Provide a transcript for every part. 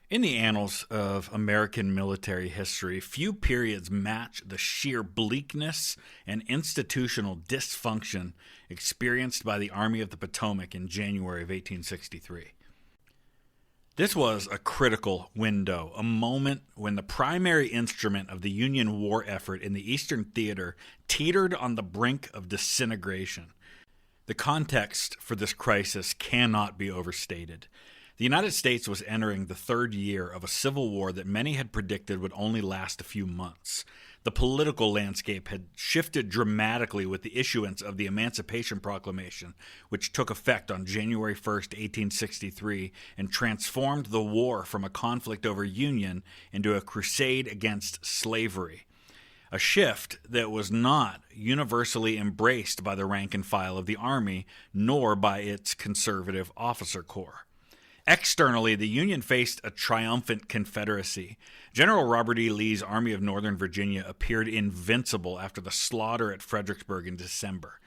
In the annals of American military history, few periods match the sheer bleakness and institutional dysfunction experienced by the Army of the Potomac in January of 1863. This was a critical window, a moment when the primary instrument of the Union war effort in the Eastern Theater teetered on the brink of disintegration. The context for this crisis cannot be overstated. The United States was entering the third year of a civil war that many had predicted would only last a few months. The political landscape had shifted dramatically with the issuance of the Emancipation Proclamation, which took effect on January 1st, 1863, and transformed the war from a conflict over Union into a crusade against slavery. A shift that was not universally embraced by the rank and file of the Army, nor by its conservative officer corps. Externally, the Union faced a triumphant Confederacy. General Robert E. Lee's Army of Northern Virginia appeared invincible after the slaughter at Fredericksburg in December.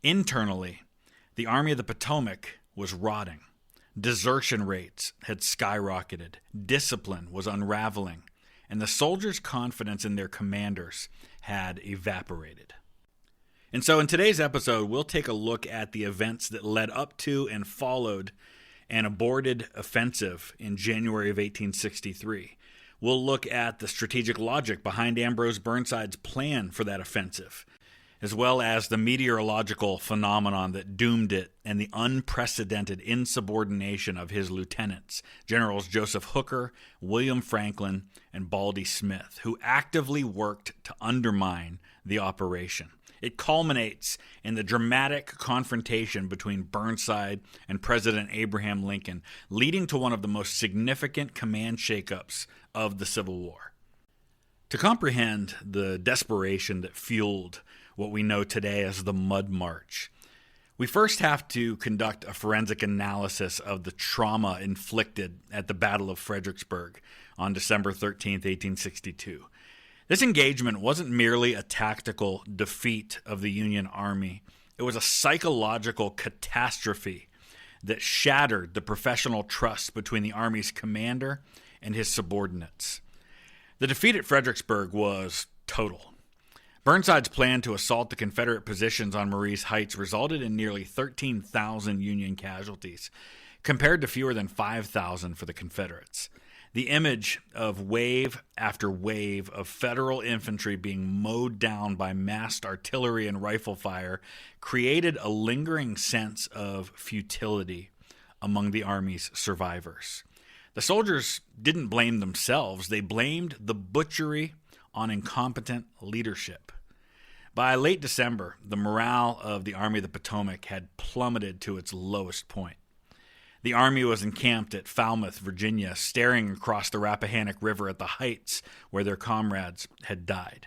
Internally, the Army of the Potomac was rotting. Desertion rates had skyrocketed. Discipline was unraveling. And the soldiers' confidence in their commanders had evaporated. And so in today's episode, we'll take a look at the events that led up to and followed an aborted offensive in January of 1863. We'll look at the strategic logic behind Ambrose Burnside's plan for that offensive, as well as the meteorological phenomenon that doomed it and the unprecedented insubordination of his lieutenants, Generals Joseph Hooker, William Franklin, and Baldy Smith, who actively worked to undermine the operation. It culminates in the dramatic confrontation between Burnside and President Abraham Lincoln, leading to one of the most significant command shakeups of the Civil War. To comprehend the desperation that fueled what we know today as the Mud March, we first have to conduct a forensic analysis of the trauma inflicted at the Battle of Fredericksburg on December 13, 1862. This engagement wasn't merely a tactical defeat of the Union Army. It was a psychological catastrophe that shattered the professional trust between the Army's commander and his subordinates. The defeat at Fredericksburg was total. Burnside's plan to assault the Confederate positions on Marye's Heights resulted in nearly 13,000 Union casualties, compared to fewer than 5,000 for the Confederates. The image of wave after wave of Federal infantry being mowed down by massed artillery and rifle fire created a lingering sense of futility among the Army's survivors. The soldiers didn't blame themselves. They blamed the butchery on incompetent leadership. By late December, the morale of the Army of the Potomac had plummeted to its lowest point. The Army was encamped at Falmouth, Virginia, staring across the Rappahannock River at the heights where their comrades had died.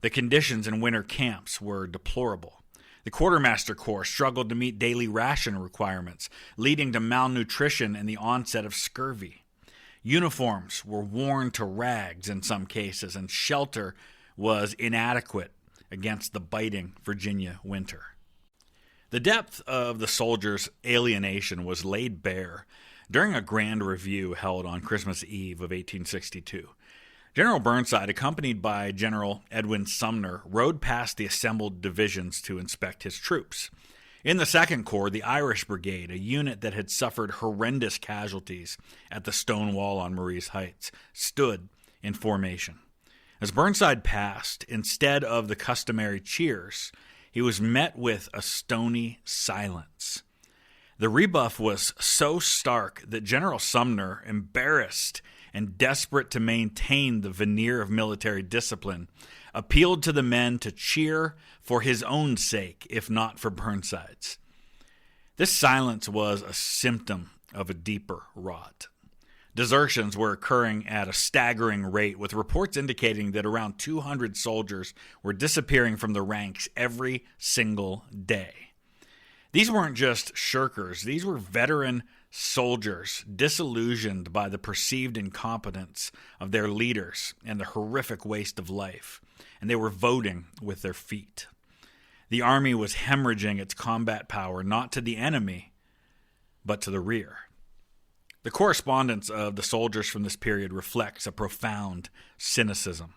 The conditions in winter camps were deplorable. The Quartermaster Corps struggled to meet daily ration requirements, leading to malnutrition and the onset of scurvy. Uniforms were worn to rags in some cases, and shelter was inadequate against the biting Virginia winter. The depth of the soldiers' alienation was laid bare during a grand review held on Christmas Eve of 1862. General Burnside, accompanied by General Edwin Sumner, rode past the assembled divisions to inspect his troops. In the 2nd Corps, the Irish Brigade, a unit that had suffered horrendous casualties at the stone wall on Marye's Heights, stood in formation. As Burnside passed, instead of the customary cheers, he was met with a stony silence. The rebuff was so stark that General Sumner, embarrassed and desperate to maintain the veneer of military discipline, appealed to the men to cheer for his own sake, if not for Burnside's. This silence was a symptom of a deeper rot. Desertions were occurring at a staggering rate, with reports indicating that around 200 soldiers were disappearing from the ranks every single day. These weren't just shirkers. These were veteran soldiers disillusioned by the perceived incompetence of their leaders and the horrific waste of life, and they were voting with their feet. The Army was hemorrhaging its combat power not to the enemy, but to the rear. The correspondence of the soldiers from this period reflects a profound cynicism.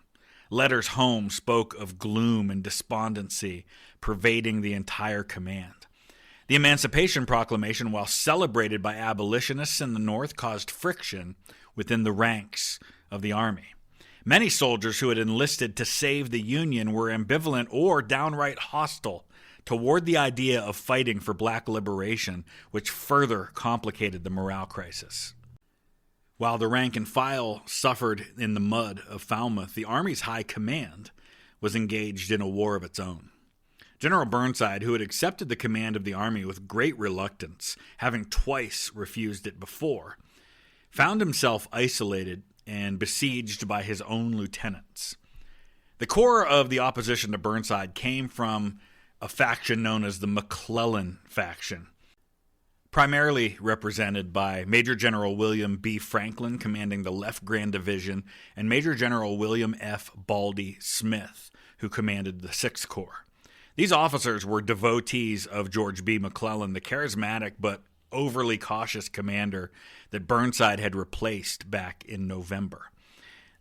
Letters home spoke of gloom and despondency pervading the entire command. The Emancipation Proclamation, while celebrated by abolitionists in the North, caused friction within the ranks of the Army. Many soldiers who had enlisted to save the Union were ambivalent or downright hostile toward the idea of fighting for black liberation, which further complicated the morale crisis. While the rank and file suffered in the mud of Falmouth, the Army's high command was engaged in a war of its own. General Burnside, who had accepted the command of the Army with great reluctance, having twice refused it before, found himself isolated and besieged by his own lieutenants. The core of the opposition to Burnside came from a faction known as the McClellan faction, primarily represented by Major General William B. Franklin, commanding the Left Grand Division, and Major General William F. Baldy Smith, who commanded the 6th Corps. These officers were devotees of George B. McClellan, the charismatic but overly cautious commander that Burnside had replaced back in November.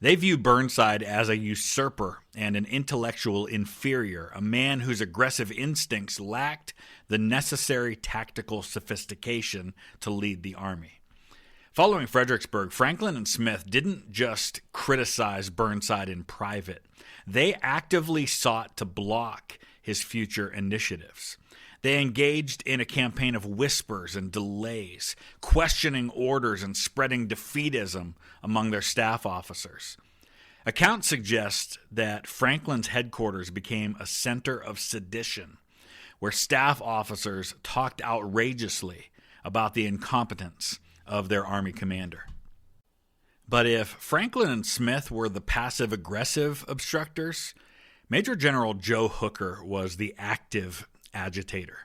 They viewed Burnside as a usurper and an intellectual inferior, a man whose aggressive instincts lacked the necessary tactical sophistication to lead the Army. Following Fredericksburg, Franklin and Smith didn't just criticize Burnside in private. They actively sought to block his future initiatives. They engaged in a campaign of whispers and delays, questioning orders and spreading defeatism among their staff officers. Accounts suggest that Franklin's headquarters became a center of sedition, where staff officers talked outrageously about the incompetence of their Army commander. But if Franklin and Smith were the passive-aggressive obstructors, Major General Joe Hooker was the active agitator.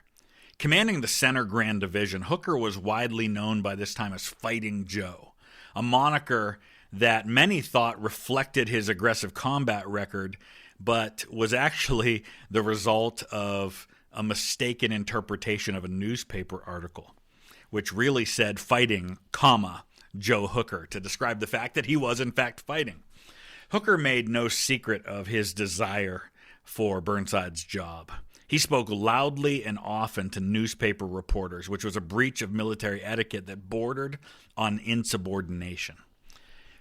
Commanding the Center Grand Division, Hooker was widely known by this time as Fighting Joe, a moniker that many thought reflected his aggressive combat record, but was actually the result of a mistaken interpretation of a newspaper article, which really said fighting, Joe Hooker, to describe the fact that he was in fact fighting. Hooker made no secret of his desire for Burnside's job. He spoke loudly and often to newspaper reporters, which was a breach of military etiquette that bordered on insubordination.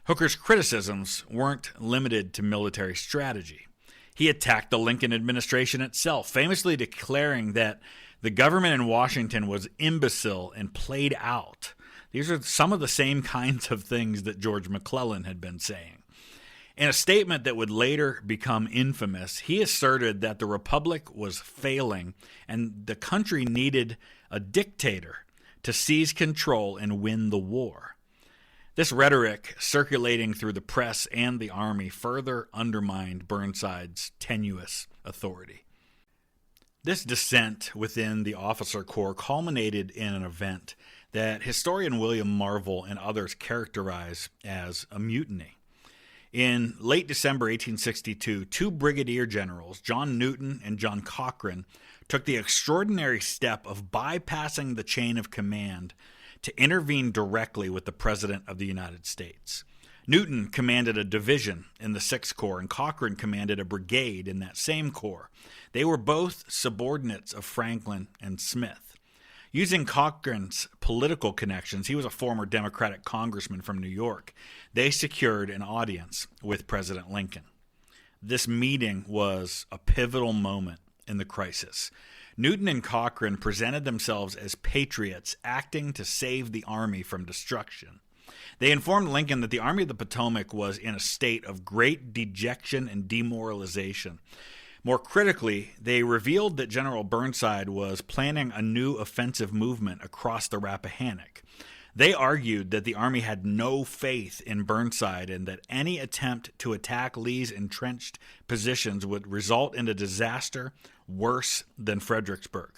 Hooker's criticisms weren't limited to military strategy. He attacked the Lincoln administration itself, famously declaring that the government in Washington was imbecile and played out. These are some of the same kinds of things that George McClellan had been saying. In a statement that would later become infamous, he asserted that the Republic was failing and the country needed a dictator to seize control and win the war. This rhetoric, circulating through the press and the Army, further undermined Burnside's tenuous authority. This dissent within the officer corps culminated in an event that historian William Marvel and others characterize as a mutiny. In late December 1862, two brigadier generals, John Newton and John Cochrane, took the extraordinary step of bypassing the chain of command to intervene directly with the President of the United States. Newton commanded a division in the 6th Corps, and Cochrane commanded a brigade in that same corps. They were both subordinates of Franklin and Smith. Using Cochrane's political connections, he was a former Democratic congressman from New York, they secured an audience with President Lincoln. This meeting was a pivotal moment in the crisis. Newton and Cochrane presented themselves as patriots acting to save the Army from destruction. They informed Lincoln that the Army of the Potomac was in a state of great dejection and demoralization. More critically, they revealed that General Burnside was planning a new offensive movement across the Rappahannock. They argued that the Army had no faith in Burnside and that any attempt to attack Lee's entrenched positions would result in a disaster worse than Fredericksburg.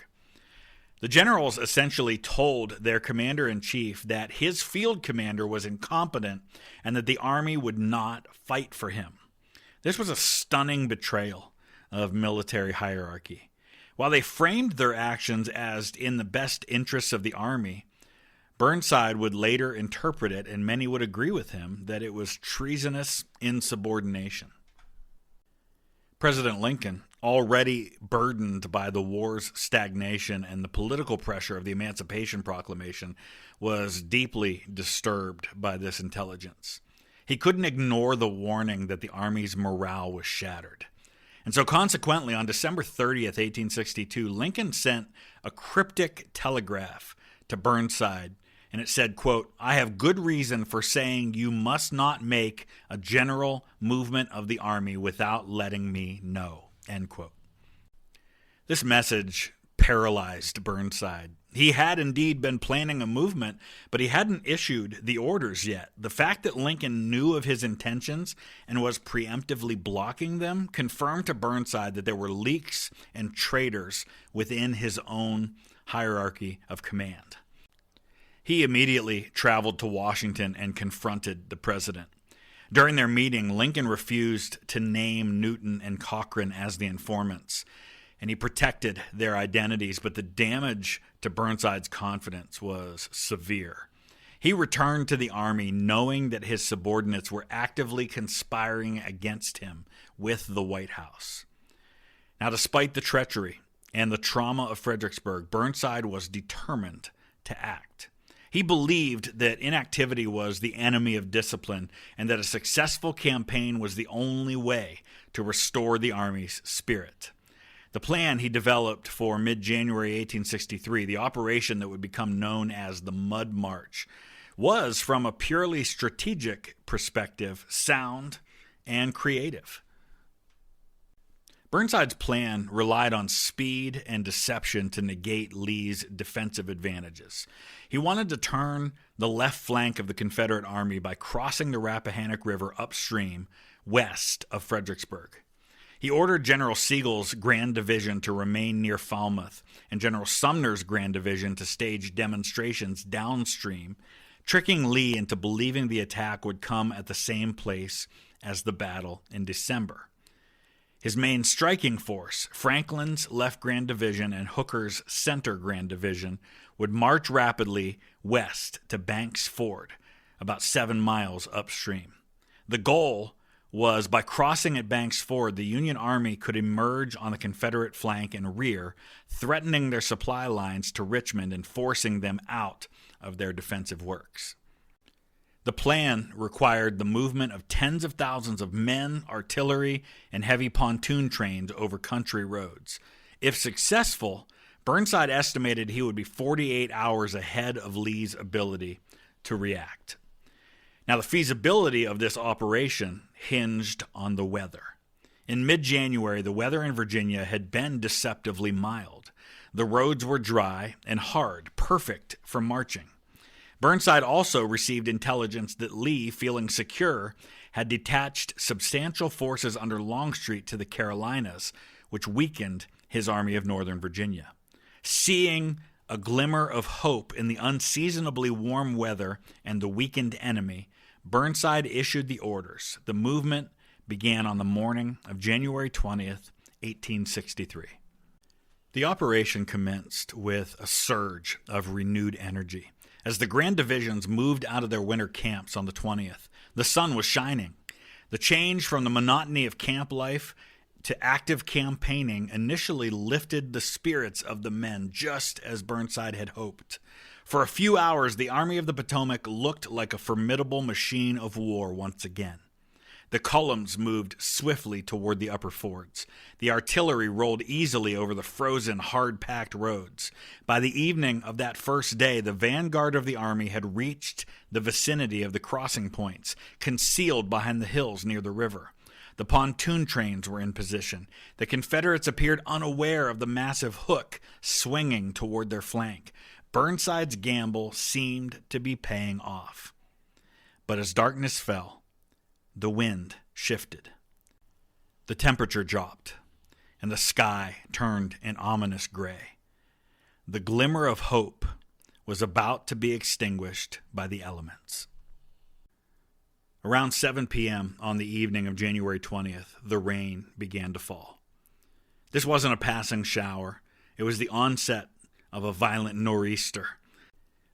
The generals essentially told their commander-in-chief that his field commander was incompetent and that the Army would not fight for him. This was a stunning betrayal of military hierarchy. While they framed their actions as in the best interests of the Army, Burnside would later interpret it, and many would agree with him, that it was treasonous insubordination. President Lincoln, already burdened by the war's stagnation and the political pressure of the Emancipation Proclamation, was deeply disturbed by this intelligence. He couldn't ignore the warning that the Army's morale was shattered. And so consequently, on December 30th, 1862, Lincoln sent a cryptic telegraph to Burnside, and it said, quote, "I have good reason for saying you must not make a general movement of the Army without letting me know," end quote. This message paralyzed Burnside. He had indeed been planning a movement, but he hadn't issued the orders yet. The fact that Lincoln knew of his intentions and was preemptively blocking them confirmed to Burnside that there were leaks and traitors within his own hierarchy of command. He immediately traveled to Washington and confronted the president. During their meeting, Lincoln refused to name Newton and Cochrane as the informants, and he protected their identities, but the damage to Burnside's confidence was severe. He returned to the Army knowing that his subordinates were actively conspiring against him with the White House. Now, despite the treachery and the trauma of Fredericksburg, Burnside was determined to act. He believed that inactivity was the enemy of discipline and that a successful campaign was the only way to restore the Army's spirit. The plan he developed for mid-January 1863, the operation that would become known as the Mud March, was, from a purely strategic perspective, sound and creative. Burnside's plan relied on speed and deception to negate Lee's defensive advantages. He wanted to turn the left flank of the Confederate Army by crossing the Rappahannock River upstream west of Fredericksburg. He ordered General Sigel's Grand Division to remain near Falmouth and General Sumner's Grand Division to stage demonstrations downstream, tricking Lee into believing the attack would come at the same place as the battle in December. His main striking force, Franklin's Left Grand Division and Hooker's Center Grand Division, would march rapidly west to Banks Ford, about 7 miles upstream. The goal was, by crossing at Banks Ford, the Union Army could emerge on the Confederate flank and rear, threatening their supply lines to Richmond and forcing them out of their defensive works. The plan required the movement of tens of thousands of men, artillery, and heavy pontoon trains over country roads. If successful, Burnside estimated he would be 48 hours ahead of Lee's ability to react. Now, the feasibility of this operation hinged on the weather. In mid-January, the weather in Virginia had been deceptively mild. The roads were dry and hard, perfect for marching. Burnside also received intelligence that Lee, feeling secure, had detached substantial forces under Longstreet to the Carolinas, which weakened his Army of Northern Virginia. Seeing a glimmer of hope in the unseasonably warm weather and the weakened enemy, Burnside issued the orders. The movement began on the morning of January 20th, 1863. The operation commenced with a surge of renewed energy. As the Grand Divisions moved out of their winter camps on the 20th, the sun was shining. The change from the monotony of camp life to active campaigning initially lifted the spirits of the men, just as Burnside had hoped. For a few hours, the Army of the Potomac looked like a formidable machine of war once again. The columns moved swiftly toward the upper fords. The artillery rolled easily over the frozen, hard-packed roads. By the evening of that first day, the vanguard of the army had reached the vicinity of the crossing points, concealed behind the hills near the river. The pontoon trains were in position. The Confederates appeared unaware of the massive hook swinging toward their flank. Burnside's gamble seemed to be paying off. But as darkness fell, the wind shifted. The temperature dropped, and the sky turned an ominous gray. The glimmer of hope was about to be extinguished by the elements. Around 7 p.m. on the evening of January 20th, the rain began to fall. This wasn't a passing shower. It was the onset of a violent nor'easter.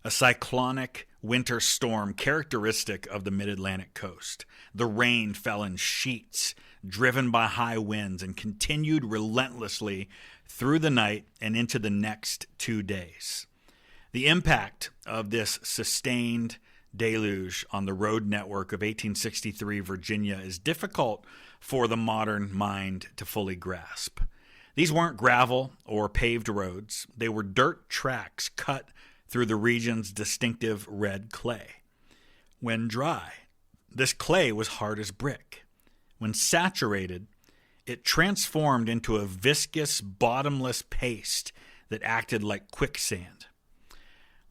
a cyclonic winter storm characteristic of the mid-Atlantic coast. The rain fell in sheets, driven by high winds, and continued relentlessly through the night and into the next 2 days. The impact of this sustained deluge on the road network of 1863 Virginia is difficult for the modern mind to fully grasp. These weren't gravel or paved roads. They were dirt tracks cut through the region's distinctive red clay. When dry, this clay was hard as brick. When saturated, it transformed into a viscous, bottomless paste that acted like quicksand.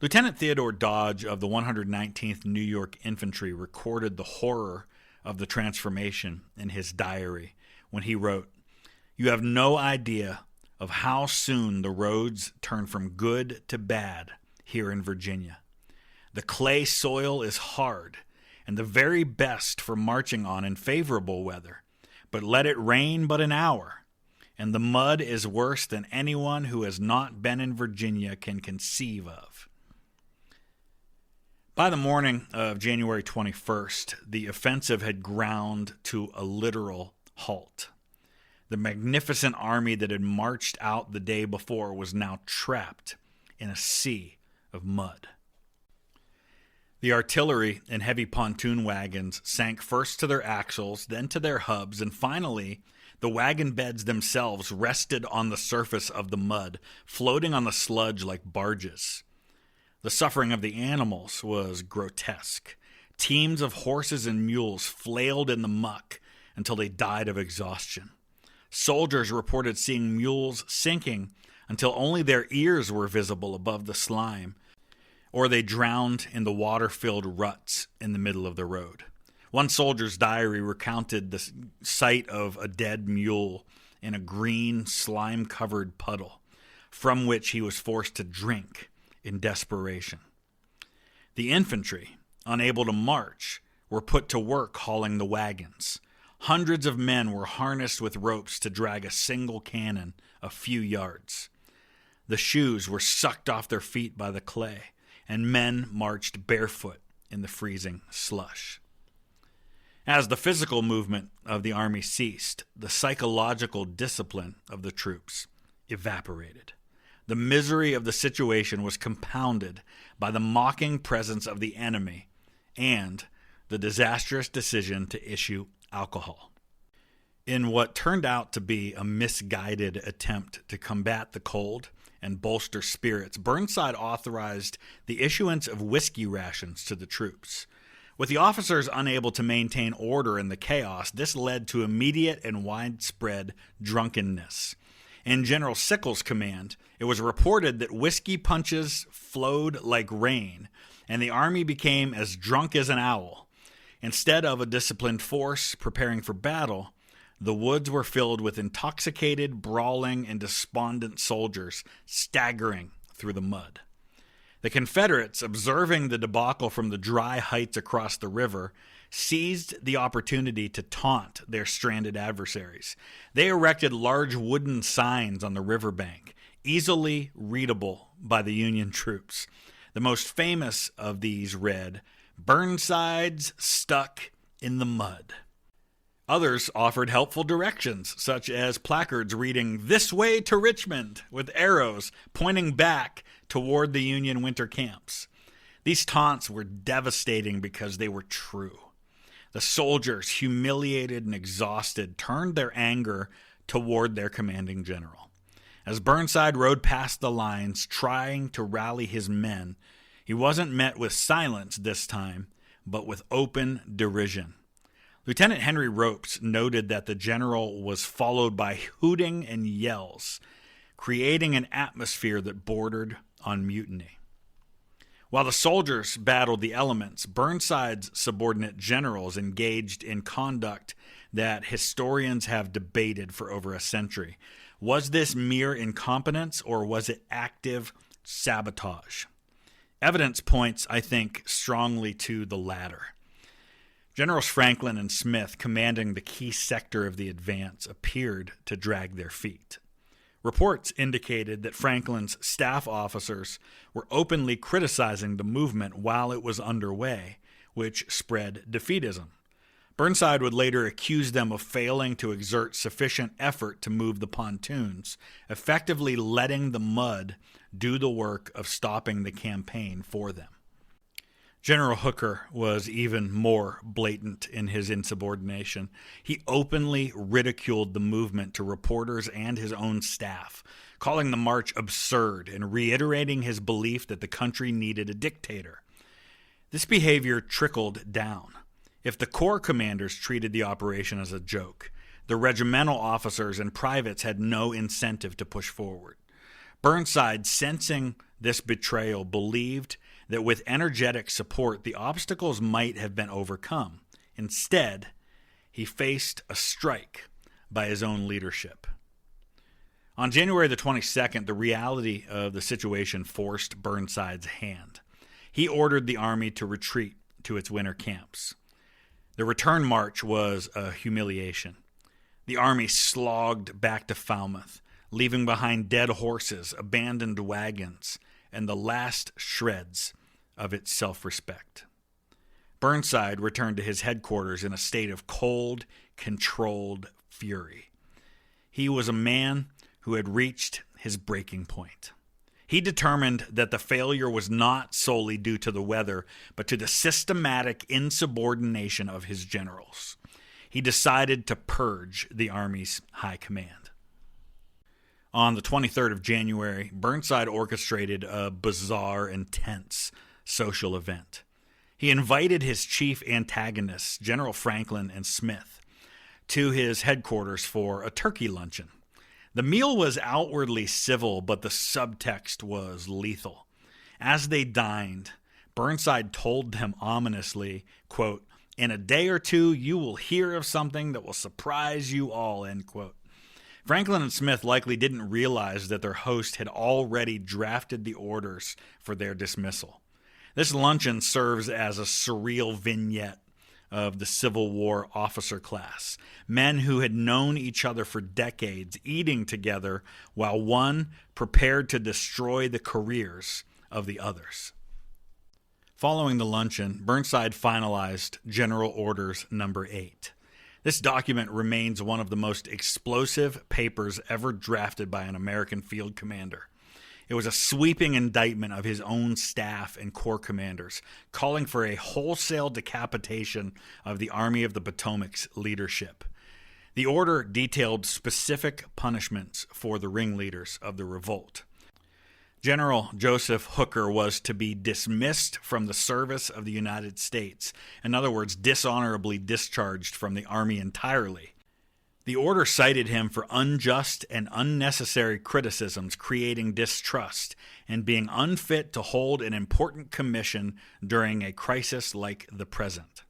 Lieutenant Theodore Dodge of the 119th New York Infantry recorded the horror of the transformation in his diary when he wrote, "You have no idea of how soon the roads turn from good to bad here in Virginia. The clay soil is hard and the very best for marching on in favorable weather, but let it rain but an hour, and the mud is worse than anyone who has not been in Virginia can conceive of." By the morning of January 21st, the offensive had ground to a literal halt. The magnificent army that had marched out the day before was now trapped in a sea of mud. The artillery and heavy pontoon wagons sank first to their axles, then to their hubs, and finally the wagon beds themselves rested on the surface of the mud, floating on the sludge like barges. The suffering of the animals was grotesque. Teams of horses and mules flailed in the muck until they died of exhaustion. Soldiers reported seeing mules sinking until only their ears were visible above the slime, or they drowned in the water-filled ruts in the middle of the road. One soldier's diary recounted the sight of a dead mule in a green, slime-covered puddle, from which he was forced to drink in desperation. The infantry, unable to march, were put to work hauling the wagons. Hundreds of men were harnessed with ropes to drag a single cannon a few yards. The shoes were sucked off their feet by the clay, and men marched barefoot in the freezing slush. As the physical movement of the army ceased, the psychological discipline of the troops evaporated. The misery of the situation was compounded by the mocking presence of the enemy and the disastrous decision to issue alcohol. In what turned out to be a misguided attempt to combat the cold and bolster spirits, Burnside authorized the issuance of whiskey rations to the troops. With the officers unable to maintain order in the chaos, this led to immediate and widespread drunkenness. In General Sickles' command, it was reported that whiskey punches flowed like rain, and the army became as drunk as an owl. Instead of a disciplined force preparing for battle, the woods were filled with intoxicated, brawling, and despondent soldiers staggering through the mud. The Confederates, observing the debacle from the dry heights across the river, seized the opportunity to taunt their stranded adversaries. They erected large wooden signs on the riverbank, easily readable by the Union troops. The most famous of these read, "Burnside's stuck in the mud." Others offered helpful directions, such as placards reading, "This way to Richmond," with arrows pointing back toward the Union winter camps. These taunts were devastating because they were true. The soldiers, humiliated and exhausted, turned their anger toward their commanding general. As Burnside rode past the lines, trying to rally his men, he wasn't met with silence this time, but with open derision. Lieutenant Henry Ropes noted that the general was followed by hooting and yells, creating an atmosphere that bordered on mutiny. While the soldiers battled the elements, Burnside's subordinate generals engaged in conduct that historians have debated for over a century. Was this mere incompetence, or was it active sabotage? Evidence points, I think, strongly to the latter. Generals Franklin and Smith, commanding the key sector of the advance, appeared to drag their feet. Reports indicated that Franklin's staff officers were openly criticizing the movement while it was underway, which spread defeatism. Burnside would later accuse them of failing to exert sufficient effort to move the pontoons, effectively letting the mud do the work of stopping the campaign for them. General Hooker was even more blatant in his insubordination. He openly ridiculed the movement to reporters and his own staff, calling the march absurd and reiterating his belief that the country needed a dictator. This behavior trickled down. If the corps commanders treated the operation as a joke, the regimental officers and privates had no incentive to push forward. Burnside, sensing this betrayal, believed that with energetic support, the obstacles might have been overcome. Instead, he faced a strike by his own leadership. On January the 22nd, the reality of the situation forced Burnside's hand. He ordered the army to retreat to its winter camps. The return march was a humiliation. The army slogged back to Falmouth, leaving behind dead horses, abandoned wagons, and the last shreds of its self-respect. Burnside returned to his headquarters in a state of cold, controlled fury. He was a man who had reached his breaking point. He determined that the failure was not solely due to the weather, but to the systematic insubordination of his generals. He decided to purge the Army's high command. On the 23rd of January, Burnside orchestrated a bizarre and tense social event. He invited his chief antagonists, General Franklin and Smith, to his headquarters for a turkey luncheon. The meal was outwardly civil, but the subtext was lethal. As they dined, Burnside told them ominously, quote, "In a day or two, you will hear of something that will surprise you all," end quote. Franklin and Smith likely didn't realize that their host had already drafted the orders for their dismissal. This luncheon serves as a surreal vignette of the Civil War officer class, men who had known each other for decades, eating together while one prepared to destroy the careers of the others. Following the luncheon, Burnside finalized General Orders Number 8. This document remains one of the most explosive papers ever drafted by an American field commander. It was a sweeping indictment of his own staff and corps commanders, calling for a wholesale decapitation of the Army of the Potomac's leadership. The order detailed specific punishments for the ringleaders of the revolt. General Joseph Hooker was to be dismissed from the service of the United States, in other words, dishonorably discharged from the Army entirely. The order cited him for unjust and unnecessary criticisms, creating distrust, and being unfit to hold an important commission during a crisis like the present.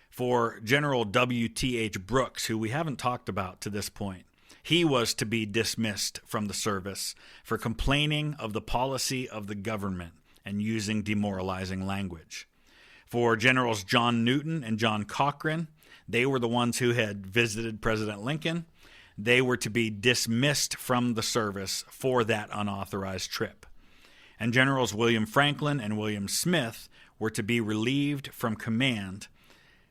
For General W.T.H. Brooks, who we haven't talked about to this point, he was to be dismissed from the service for complaining of the policy of the government and using demoralizing language. For Generals John Newton and John Cochrane, they were the ones who had visited President Lincoln. They were to be dismissed from the service for that unauthorized trip. And Generals William Franklin and William Smith were to be relieved from command,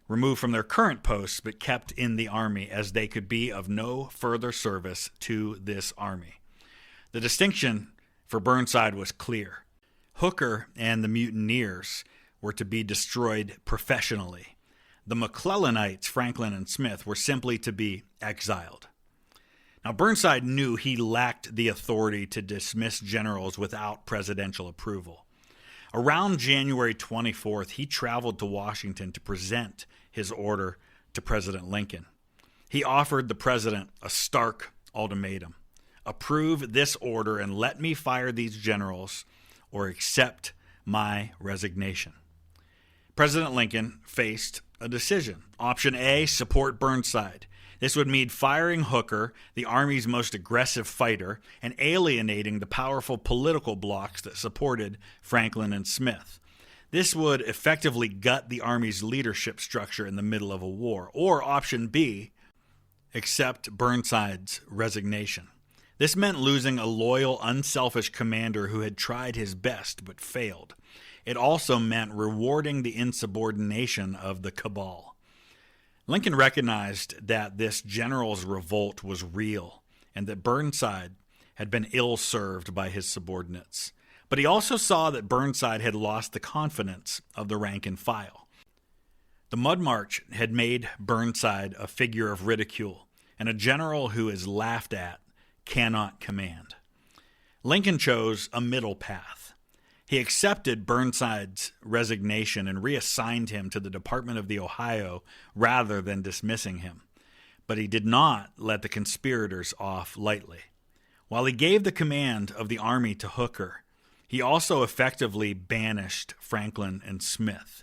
removed from their current posts, but kept in the Army as they could be of no further service to this Army. The distinction for Burnside was clear. Hooker and the mutineers were to be destroyed professionally. The McClellanites, Franklin and Smith, were simply to be exiled. Now, Burnside knew he lacked the authority to dismiss generals without presidential approval. Around January 24th, he traveled to Washington to present his order to President Lincoln. He offered the president a stark ultimatum: approve this order and let me fire these generals, or accept my resignation. President Lincoln faced a decision. Option A, support Burnside. This would mean firing Hooker, the Army's most aggressive fighter, and alienating the powerful political blocs that supported Franklin and Smith. This would effectively gut the Army's leadership structure in the middle of a war. Or option B, accept Burnside's resignation. This meant losing a loyal, unselfish commander who had tried his best but failed. It also meant rewarding the insubordination of the cabal. Lincoln recognized that this general's revolt was real and that Burnside had been ill-served by his subordinates. But he also saw that Burnside had lost the confidence of the rank and file. The Mud March had made Burnside a figure of ridicule, and a general who is laughed at cannot command. Lincoln chose a middle path. He accepted Burnside's resignation and reassigned him to the Department of the Ohio rather than dismissing him. But he did not let the conspirators off lightly. While he gave the command of the army to Hooker, he also effectively banished Franklin and Smith,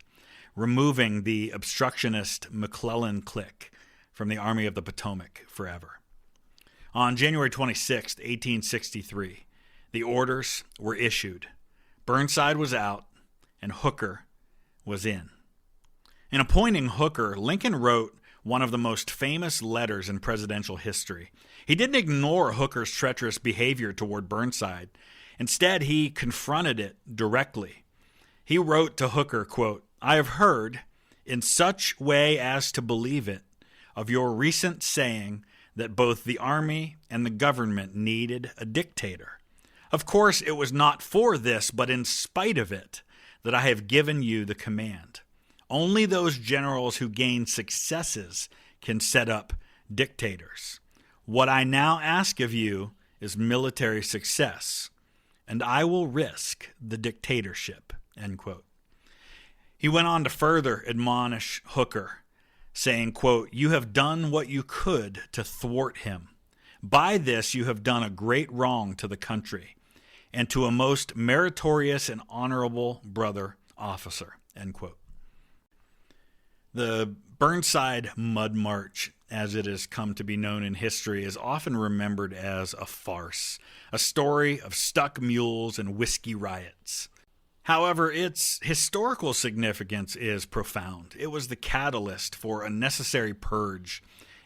removing the obstructionist McClellan clique from the Army of the Potomac forever. On January 26, 1863, the orders were issued. Burnside was out, and Hooker was in. In appointing Hooker, Lincoln wrote one of the most famous letters in presidential history. He didn't ignore Hooker's treacherous behavior toward Burnside. Instead, he confronted it directly. He wrote to Hooker, quote, "I have heard, in such way as to believe it, of your recent saying that both the army and the government needed a dictator. Of course, it was not for this, but in spite of it, that I have given you the command. Only those generals who gain successes can set up dictators. What I now ask of you is military success, and I will risk the dictatorship." End quote. He went on to further admonish Hooker, saying, quote, "You have done what you could to thwart him. By this you have done a great wrong to the country and to a most meritorious and honorable brother officer." End quote. The Burnside Mud March, as it has come to be known in history, is often remembered as a farce, a story of stuck mules and whiskey riots. However, its historical significance is profound. It was the catalyst for a necessary purge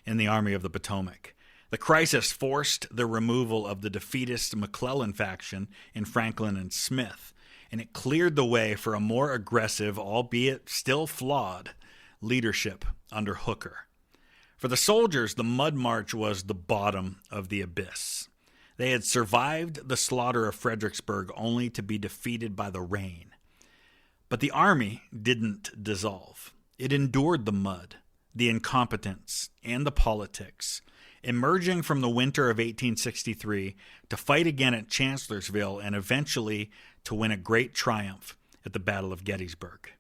in the Army of the Potomac. The crisis forced the removal of the defeatist McClellan faction in Franklin and Smith, and it cleared the way for a more aggressive, albeit still flawed, leadership under Hooker. For the soldiers, the Mud March was the bottom of the abyss. They had survived the slaughter of Fredericksburg only to be defeated by the rain. But the army didn't dissolve. It endured the mud, the incompetence, and the politics, emerging from the winter of 1863 to fight again at Chancellorsville and eventually to win a great triumph at the Battle of Gettysburg.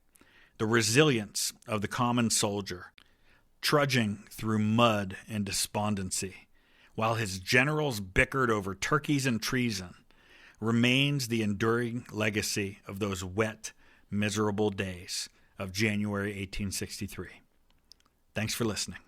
The resilience of the common soldier, trudging through mud and despondency, while his generals bickered over turkeys and treason, remains the enduring legacy of those wet, miserable days of January 1863. Thanks for listening.